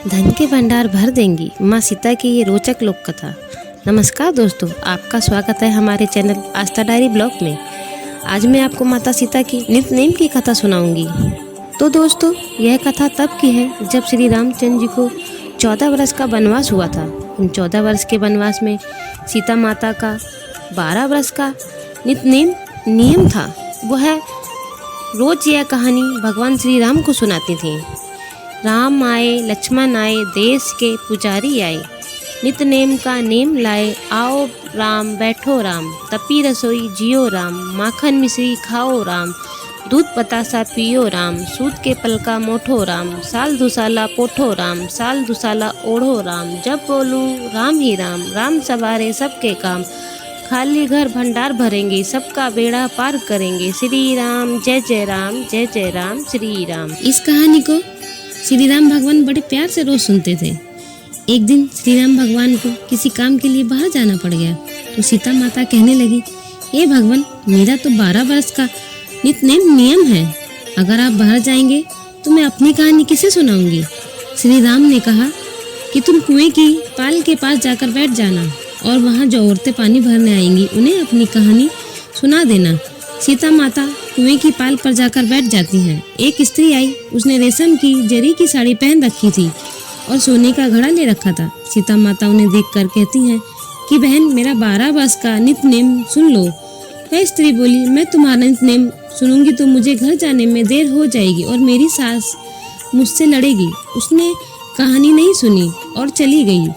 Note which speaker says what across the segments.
Speaker 1: धन के भंडार भर देंगी माँ सीता की ये रोचक लोक कथा। नमस्कार दोस्तों, आपका स्वागत है हमारे चैनल आस्था डायरी ब्लॉग में। आज मैं आपको माता सीता की नित्य नेम की कथा सुनाऊंगी। तो दोस्तों, यह कथा तब की है जब श्री रामचंद्र जी को 14 वर्ष का वनवास हुआ था। इन 14 वर्ष के वनवास में सीता माता का 12 वर्ष का नित्य नियम था। वह रोज यह कहानी भगवान श्री राम को सुनाती थी। राम आए, लक्ष्मण आए, देश के पुजारी आए, नित नेम का नेम लाए। आओ राम, बैठो राम, तपी रसोई जियो राम, माखन मिश्री खाओ राम, दूध बतासा पियो राम, सूत के पलका मोठो राम, साल दुसाला पोठो राम, साल दुसाला ओढ़ो राम। जब बोलूं राम ही राम, राम सवारे सबके काम, खाली घर भंडार भरेंगे, सबका बेड़ा पार करेंगे। श्री राम जय जय राम, जय जय राम श्री राम। इस कहानी को श्री राम भगवान बड़े प्यार से रोज सुनते थे। एक दिन श्री राम भगवान को किसी काम के लिए बाहर जाना पड़ गया तो सीता माता कहने लगी, हे भगवान, मेरा तो 12 वर्ष का नित्य नियम है। अगर आप बाहर जाएंगे तो मैं अपनी कहानी किसे सुनाऊंगी। श्री राम ने कहा कि तुम कुएं की पाल के पास जाकर बैठ जाना और वहाँ जो औरतें पानी भरने आएंगी उन्हें अपनी कहानी सुना देना। सीता माता कुएं की पाल पर जाकर बैठ जाती हैं। एक स्त्री आई, उसने रेशम की जरी की साड़ी पहन रखी थी और सोने का घड़ा ले रखा था। सीता माता उन्हें देखकर कहती हैं कि बहन, मेरा 12 वर्ष का नित्य नेम सुन लो। वह स्त्री बोली, मैं तुम्हारा नित्य नेम सुनूंगी तो मुझे घर जाने में देर हो जाएगी और मेरी सास मुझसे लड़ेगी। उसने कहानी नहीं सुनी और चली गई।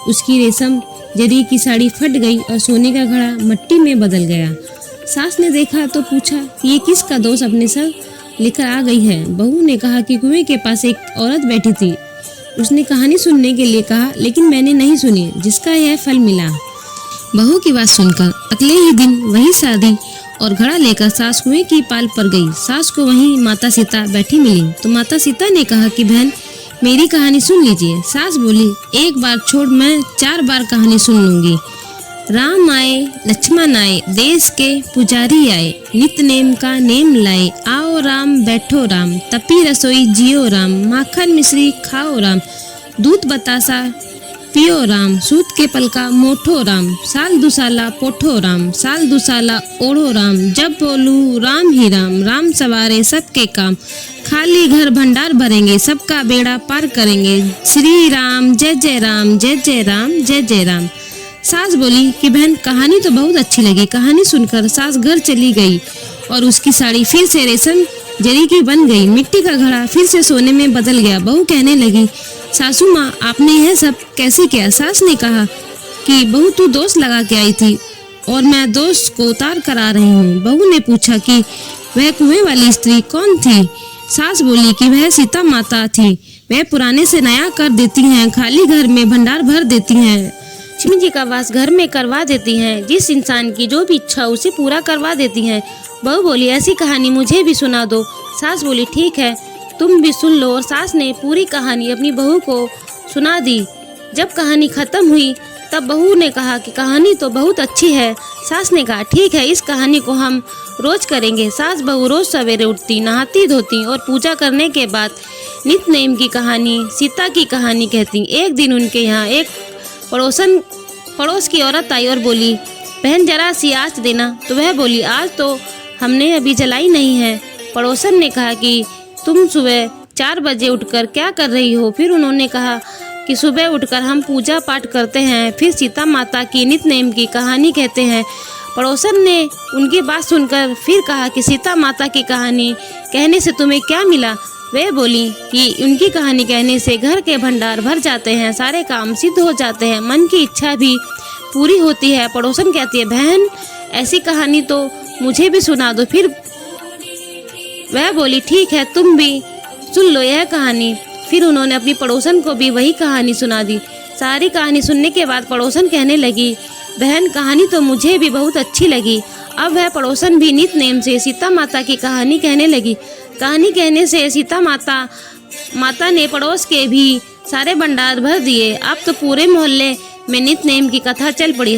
Speaker 1: उसकी रेशम जरी की साड़ी फट गई और सोने का घड़ा मिट्टी में बदल गया। सास ने देखा तो पूछा कि ये किसका दोष अपने सर लेकर आ गई है। बहू ने कहा कि कुएं के पास एक औरत बैठी थी, उसने कहानी सुनने के लिए कहा, लेकिन मैंने नहीं सुनी, जिसका यह फल मिला। बहू की बात सुनकर अगले ही दिन वही शादी और घड़ा लेकर सास कुएं की पाल पर गई। सास को वहीं माता सीता बैठी मिली तो माता सीता ने कहा कि बहन, मेरी कहानी सुन लीजिए। सास बोली, एक बार छोड़, मैं 4 बार कहानी सुन लूंगी। राम आए, लक्ष्मण आए, देश के पुजारी आए, नित्य नेम का नेम लाए। आओ राम, बैठो राम, तपी रसोई जियो राम, माखन मिश्री खाओ राम, दूध बतासा पियो राम, सूत के पलका मोठो राम, साल दुसाला पोठो राम, साल दुसाला ओढ़ो राम। जब बोलूं राम ही राम, राम सवारे सबके काम, खाली घर भंडार भरेंगे, सबका बेड़ा पार करेंगे। श्री राम जय जय राम, जय जय राम, जय जय राम। सास बोली कि बहन, कहानी तो बहुत अच्छी लगी। कहानी सुनकर सास घर चली गई और उसकी साड़ी फिर से रेशम जरी की बन गई। मिट्टी का घड़ा फिर से सोने में बदल गया। बहू कहने लगी, सासू माँ, आपने यह सब कैसे किया। सास ने कहा कि बहू, तू दोष लगा के आई थी और मैं दोष को उतार कर आ रही हूँ। बहू ने पूछा कि वह कुएं वाली स्त्री कौन थी। सास बोली कि वह सीता माता थी। वह पुराने से नया कर देती हैं, खाली घर में भंडार भर देती हैं, लक्ष्मी जी का वास घर में करवा देती हैं, जिस इंसान की जो भी इच्छा उसे पूरा करवा देती हैं। बहू बोली, ऐसी कहानी मुझे भी सुना दो। सास बोली, ठीक है, तुम भी सुन लो। और सास ने पूरी कहानी अपनी बहू को सुना दी। जब कहानी खत्म हुई तब बहू ने कहा कि कहानी तो बहुत अच्छी है। सास ने कहा, ठीक है, इस कहानी को हम रोज करेंगे। सास बहू रोज सवेरे उठती, नहाती धोती और पूजा करने के बाद नित्य नेम की कहानी, सीता की कहानी कहती। एक दिन उनके यहाँ एक पड़ोस की औरत आई और बोली, बहन, जरा सी आँच देना। तो वह बोली, आज तो हमने अभी जलाई नहीं है। पड़ोसन ने कहा कि तुम सुबह 4 बजे उठकर क्या कर रही हो। फिर उन्होंने कहा कि सुबह उठकर हम पूजा पाठ करते हैं, फिर सीता माता की नित्य नेम की कहानी कहते हैं। पड़ोसन ने उनकी बात सुनकर फिर कहा कि सीता माता की कहानी कहने से तुम्हें क्या मिला। वे बोली कि उनकी कहानी कहने से घर के भंडार भर जाते हैं, सारे काम सिद्ध हो जाते हैं, मन की इच्छा भी पूरी होती है। पड़ोसन कहती है, बहन, ऐसी कहानी तो मुझे भी सुना दो। फिर वह बोली, ठीक है, तुम भी सुन लो यह कहानी। फिर उन्होंने अपनी पड़ोसन को भी वही कहानी सुना दी। सारी कहानी सुनने के बाद पड़ोसन कहने लगी, बहन, कहानी तो मुझे भी बहुत अच्छी लगी। अब वह पड़ोसन भी नित्य नेम से सीता माता की कहानी कहने लगी। कहानी कहने से सीता माता ने पड़ोस के भी सारे भंडार भर दिए। अब तो पूरे मोहल्ले में नित्य नेम की कथा चल पड़ी।